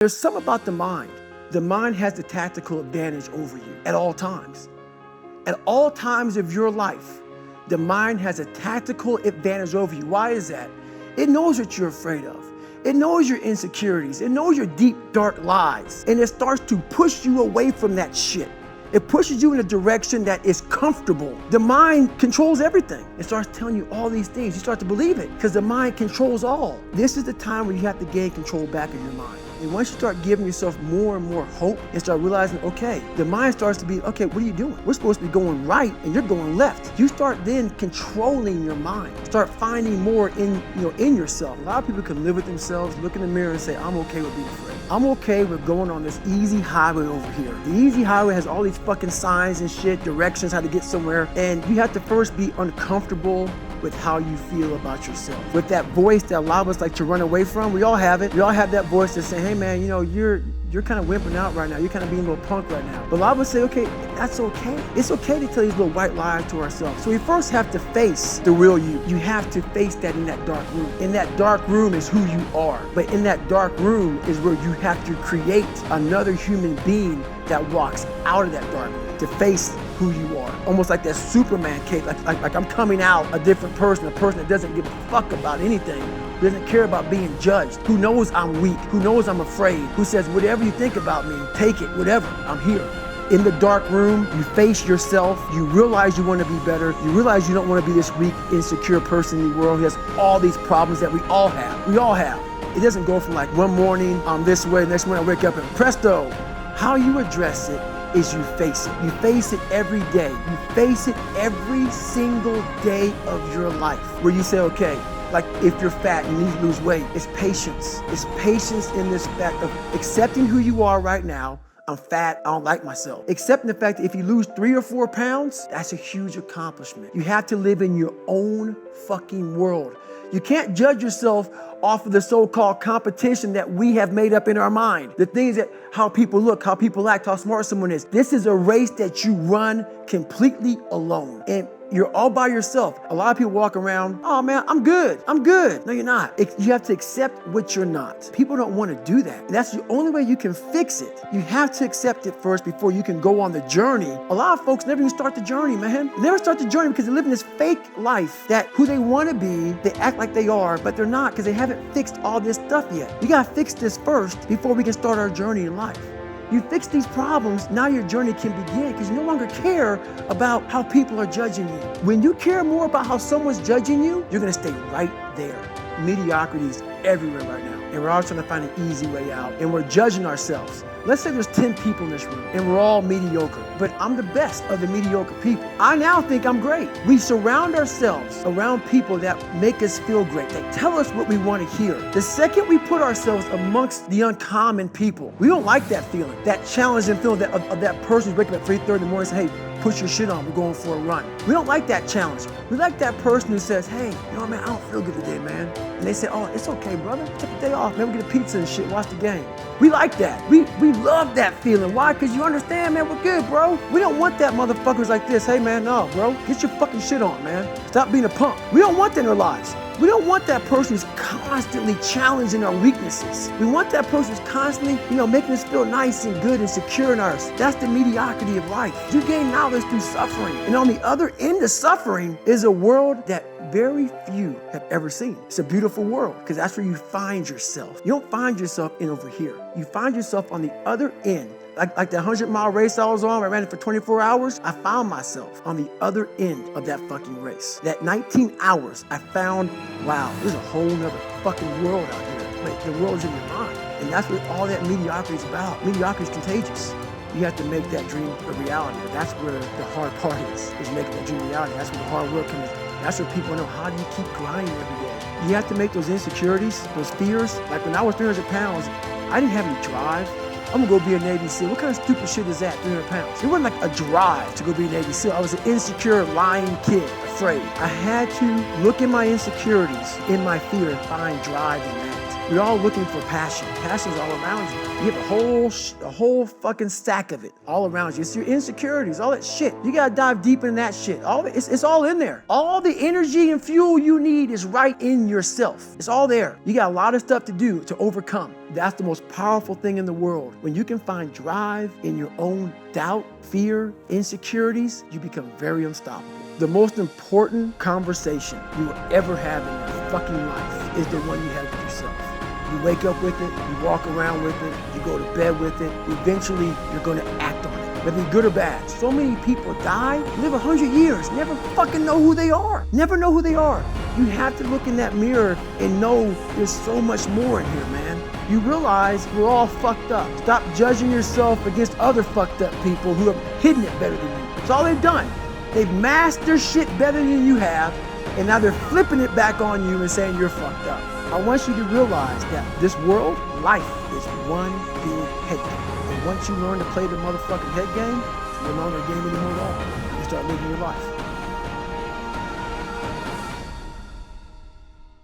There's something about the mind. The mind has the tactical advantage over you at all times. At all times of your life, the mind has a tactical advantage over you. Why is that? It knows what you're afraid of. It knows your insecurities. It knows your deep, dark lies. And it starts to push you away from that shit. It pushes you in a direction that is comfortable. The mind controls everything. It starts telling you all these things. You start to believe it because the mind controls all. This is the time where you have to gain control back of your mind. And once you start giving yourself more and more hope and start realizing, okay, the mind starts to be, okay, what are you doing? We're supposed to be going right and you're going left. You start then controlling your mind. Start finding more in yourself. A lot of people can live with themselves, look in the mirror and say, I'm okay with being afraid. I'm okay with going on this easy highway over here. The easy highway has all these fucking signs and shit, directions, how to get somewhere. And you have to first be uncomfortable with how you feel about yourself. With that voice that a lot of us like to run away from, we all have it. We all have that voice that's saying, hey man, you're kind of wimping out right now. You're kind of being a little punk right now. But a lot of us say, okay, that's okay. It's okay to tell these little white lies to ourselves. So we first have to face the real you. You have to face that in that dark room. In that dark room is who you are. But in that dark room is where you have to create another human being that walks out of that dark room to face who you are. Almost like that Superman cape, like I'm coming out a different person, a person that doesn't give a fuck about anything, who doesn't care about being judged, who knows I'm weak, who knows I'm afraid, who says, whatever you think about me, take it, whatever, I'm here. In the dark room, you face yourself, you realize you want to be better, you realize you don't want to be this weak, insecure person in the world who has all these problems that we all have. We all have. It doesn't go from like one morning, I'm this way, next morning I wake up and presto. How you address it is you face it. You face it every day. You face it every single day of your life where you say, okay, like if you're fat and you need to lose weight, it's patience. It's patience in this fact of accepting who you are right now. I'm fat, I don't like myself. Accepting the fact that if you lose 3 or 4 pounds, that's a huge accomplishment. You have to live in your own fucking world. You can't judge yourself off of the so-called competition that we have made up in our mind. The things that how people look, how people act, how smart someone is. This is a race that you run completely alone. And you're all by yourself. A lot of people walk around, oh man, I'm good. No, you're not. You have to accept what you're not. People don't want to do that. And that's the only way you can fix it. You have to accept it first before you can go on the journey. A lot of folks never even start the journey, man. They never start the journey because they're living this fake life that who they want to be, they act like they are, but they're not because they haven't fixed all this stuff yet. We got to fix this first before we can start our journey in life. You fix these problems, now your journey can begin because you no longer care about how people are judging you. When you care more about how someone's judging you, you're gonna stay right there. Mediocrity is everywhere right now, and we're all trying to find an easy way out, and we're judging ourselves. Let's say there's 10 people in this room, and we're all mediocre, but I'm the best of the mediocre people. I now think I'm great. We surround ourselves around people that make us feel great, that tell us what we want to hear. The second we put ourselves amongst the uncommon people, we don't like that feeling, that challenging feeling of that person who's waking up at 3:30 in the morning and say, hey, put your shit on, we're going for a run. We don't like that challenge. We like that person who says, hey, you know what, man, I don't feel good today, man. And they say, oh, it's okay, brother. Take a day off, man, we get a pizza and shit, watch the game. We like that. We love that feeling. Why? Because you understand, man, we're good, bro. We don't want that motherfuckers like this. Hey, man, no, bro, get your fucking shit on, man. Stop being a punk. We don't want that in our lives. We don't want that person who's constantly challenging our weaknesses. We want that person who's constantly, making us feel nice and good and secure in ours. That's the mediocrity of life. You gain knowledge through suffering. And on the other end of suffering is a world that very few have ever seen. It's a beautiful world because that's where you find yourself. You don't find yourself in over here. You find yourself on the other end. Like that 100-mile race I was on, I ran it for 24 hours. I found myself on the other end of that fucking race. That 19 hours, I found, wow, there's a whole nother fucking world out here. Like, the world's in your mind. And that's what all that mediocrity is about. Mediocrity is contagious. You have to make that dream a reality. That's where the hard part is making that dream a reality. That's where the hard work comes. That's where people know, how do you keep grinding every day? You have to make those insecurities, those fears. Like when I was 300 pounds, I didn't have any drive. I'm gonna go be a Navy SEAL. What kind of stupid shit is that, 300 pounds? It wasn't like a drive to go be a Navy SEAL. I was an insecure, lying kid, afraid. I had to look at my insecurities, in my fear, and find drive in that. We're all looking for passion. Passion's all around you. You have a whole fucking stack of it all around you. It's your insecurities, all that shit. You gotta dive deep in that shit. It's all in there. All the energy and fuel you need is right in yourself. It's all there. You got a lot of stuff to do to overcome. That's the most powerful thing in the world. When you can find drive in your own doubt, fear, insecurities, you become very unstoppable. The most important conversation you will ever have in your fucking life is the one you have with yourself. You wake up with it, you walk around with it, you go to bed with it. Eventually, you're gonna act on it, whether good or bad. So many people die, live 100 years, never fucking know who they are. Never know who they are. You have to look in that mirror and know there's so much more in here, man. You realize we're all fucked up. Stop judging yourself against other fucked up people who have hidden it better than you. That's all they've done. They've masked their shit better than you have, and now they're flipping it back on you and saying you're fucked up. I want you to realize that this world, life, is one big head game. And once you learn to play the motherfucking head game, it's no longer a game anymore at all. You start living your life.